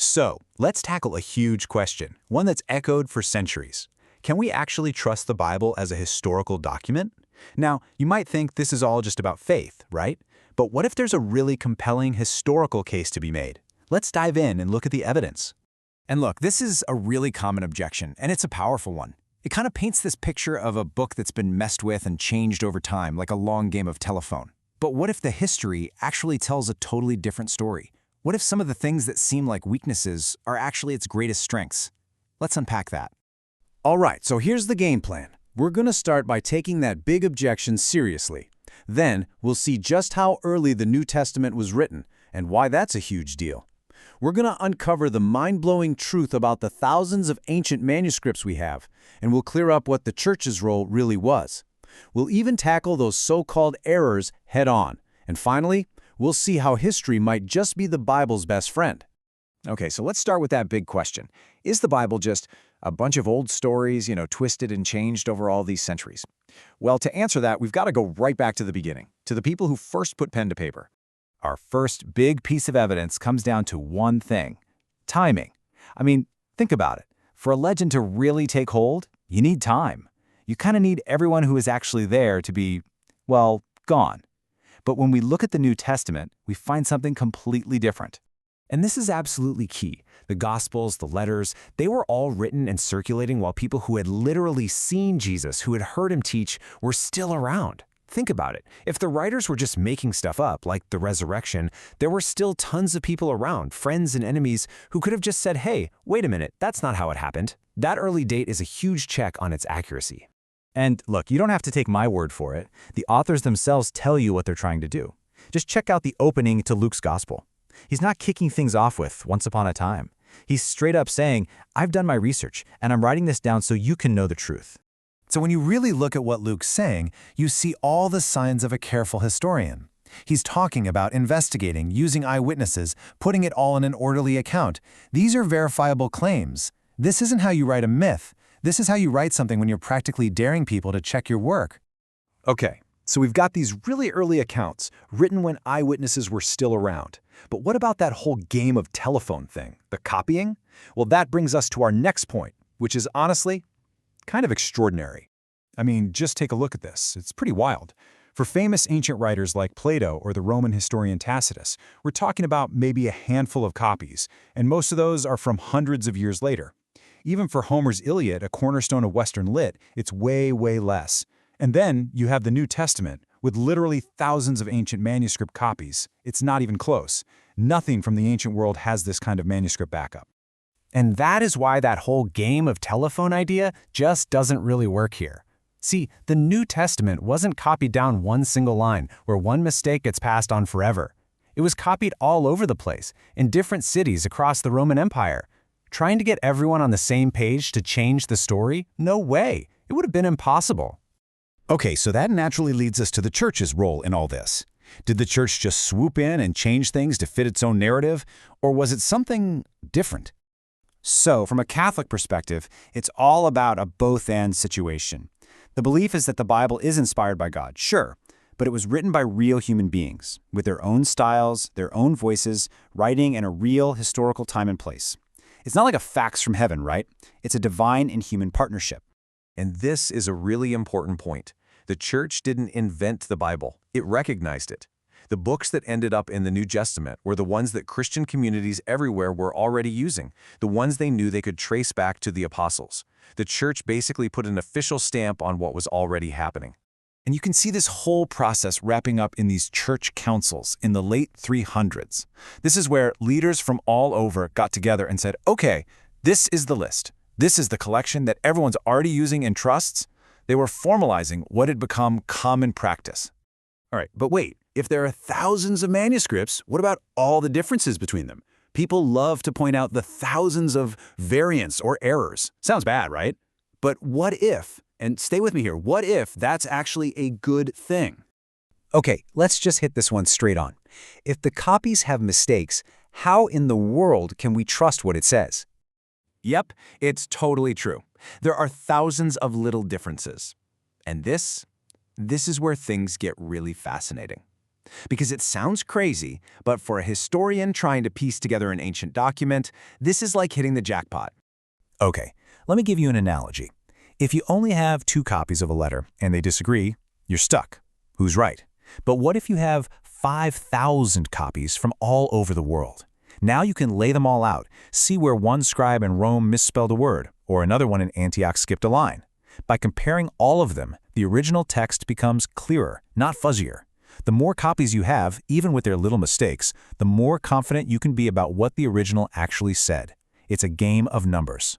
So, let's tackle a huge question, one that's echoed for centuries. Can we actually trust the Bible as a historical document? Now, you might think this is all just about faith, right? But what if there's a really compelling historical case to be made? Let's dive in and look at the evidence. And look, this is a really common objection, and it's a powerful one. It kind of paints this picture of a book that's been messed with and changed over time, like a long game of telephone. But what if the history actually tells a totally different story? What if some of the things that seem like weaknesses are actually its greatest strengths? Let's unpack that. All right, so here's the game plan. We're going to start by taking that big objection seriously. Then, we'll see just how early the New Testament was written and why that's a huge deal. We're going to uncover the mind-blowing truth about the thousands of ancient manuscripts we have, and we'll clear up what the church's role really was. We'll even tackle those so-called errors head-on. And finally, we'll see how history might just be the Bible's best friend. Okay, so let's start with that big question. Is the Bible just a bunch of old stories, twisted and changed over all these centuries? Well, to answer that, we've got to go right back to the beginning, to the people who first put pen to paper. Our first big piece of evidence comes down to one thing: timing. I mean, think about it. For a legend to really take hold, you need time. You kind of need everyone who is actually there to be, well, gone. But when we look at the New Testament, we find something completely different. And this is absolutely key. The Gospels, the letters, they were all written and circulating while people who had literally seen Jesus, who had heard him teach, were still around. Think about it. If the writers were just making stuff up, like the resurrection, there were still tons of people around, friends and enemies, who could have just said, hey, wait a minute, that's not how it happened. That early date is a huge check on its accuracy. And look, you don't have to take my word for it. The authors themselves tell you what they're trying to do. Just check out the opening to Luke's Gospel. He's not kicking things off with once upon a time. He's straight up saying, I've done my research, and I'm writing this down so you can know the truth. So when you really look at what Luke's saying, you see all the signs of a careful historian. He's talking about investigating, using eyewitnesses, putting it all in an orderly account. These are verifiable claims. This isn't how you write a myth. This is how you write something when you're practically daring people to check your work. Okay, so we've got these really early accounts, written when eyewitnesses were still around. But what about that whole game of telephone thing, the copying? Well, that brings us to our next point, which is honestly kind of extraordinary. I mean, just take a look at this. It's pretty wild. For famous ancient writers like Plato or the Roman historian Tacitus, we're talking about maybe a handful of copies, and most of those are from hundreds of years later. Even for Homer's Iliad, a cornerstone of Western lit, it's way, way less. And then you have the New Testament, with literally thousands of ancient manuscript copies. It's not even close. Nothing from the ancient world has this kind of manuscript backup. And that is why that whole game of telephone idea just doesn't really work here. See, the New Testament wasn't copied down one single line where one mistake gets passed on forever. It was copied all over the place, in different cities across the Roman Empire. Trying to get everyone on the same page to change the story? No way. It would have been impossible. Okay, so that naturally leads us to the church's role in all this. Did the church just swoop in and change things to fit its own narrative, or was it something different? So, from a Catholic perspective, it's all about a both-and situation. The belief is that the Bible is inspired by God, sure, but it was written by real human beings, with their own styles, their own voices, writing in a real historical time and place. It's not like a fax from heaven, right? It's a divine and human partnership. And this is a really important point. The church didn't invent the Bible. It recognized it. The books that ended up in the New Testament were the ones that Christian communities everywhere were already using, the ones they knew they could trace back to the apostles. The church basically put an official stamp on what was already happening. And you can see this whole process wrapping up in these church councils in the late 300s. This is where leaders from all over got together and said, okay, this is the list. This is the collection that everyone's already using and trusts. They were formalizing what had become common practice. All right, but wait, if there are thousands of manuscripts, what about all the differences between them? People love to point out the thousands of variants or errors. Sounds bad, right? But what if, and stay with me here, what if that's actually a good thing? Okay, let's just hit this one straight on. If the copies have mistakes, how in the world can we trust what it says? Yep, it's totally true. There are thousands of little differences. And this is where things get really fascinating. Because it sounds crazy, but for a historian trying to piece together an ancient document, this is like hitting the jackpot. Okay, let me give you an analogy. If you only have 2 copies of a letter and they disagree, you're stuck. Who's right? But what if you have 5,000 copies from all over the world? Now you can lay them all out, see where one scribe in Rome misspelled a word, or another one in Antioch skipped a line. By comparing all of them, the original text becomes clearer, not fuzzier. The more copies you have, even with their little mistakes, the more confident you can be about what the original actually said. It's a game of numbers.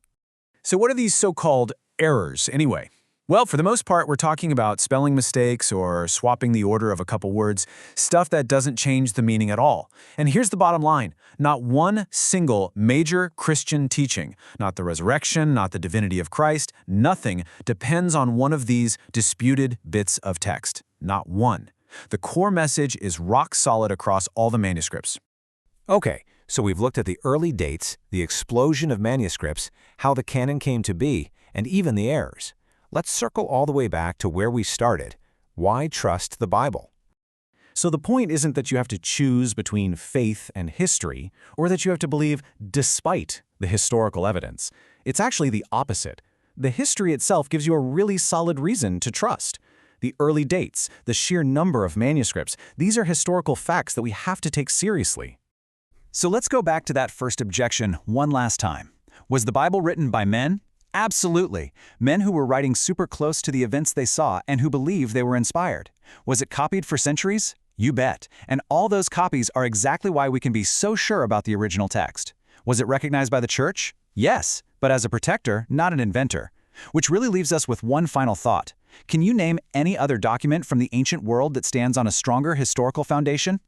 So what are these so-called errors, anyway? Well, for the most part, we're talking about spelling mistakes or swapping the order of a couple words, stuff that doesn't change the meaning at all. And here's the bottom line. Not one single major Christian teaching, not the resurrection, not the divinity of Christ, nothing depends on one of these disputed bits of text. Not one. The core message is rock solid across all the manuscripts. Okay, so we've looked at the early dates, the explosion of manuscripts, how the canon came to be, and even the errors. Let's circle all the way back to where we started. Why trust the Bible? So the point isn't that you have to choose between faith and history, or that you have to believe despite the historical evidence. It's actually the opposite. The history itself gives you a really solid reason to trust. The early dates, the sheer number of manuscripts, these are historical facts that we have to take seriously. So let's go back to that first objection one last time. Was the Bible written by men? Absolutely. Men who were writing super close to the events they saw and who believed they were inspired. Was it copied for centuries? You bet. And all those copies are exactly why we can be so sure about the original text. Was it recognized by the church? Yes, but as a protector, not an inventor. Which really leaves us with one final thought. Can you name any other document from the ancient world that stands on a stronger historical foundation?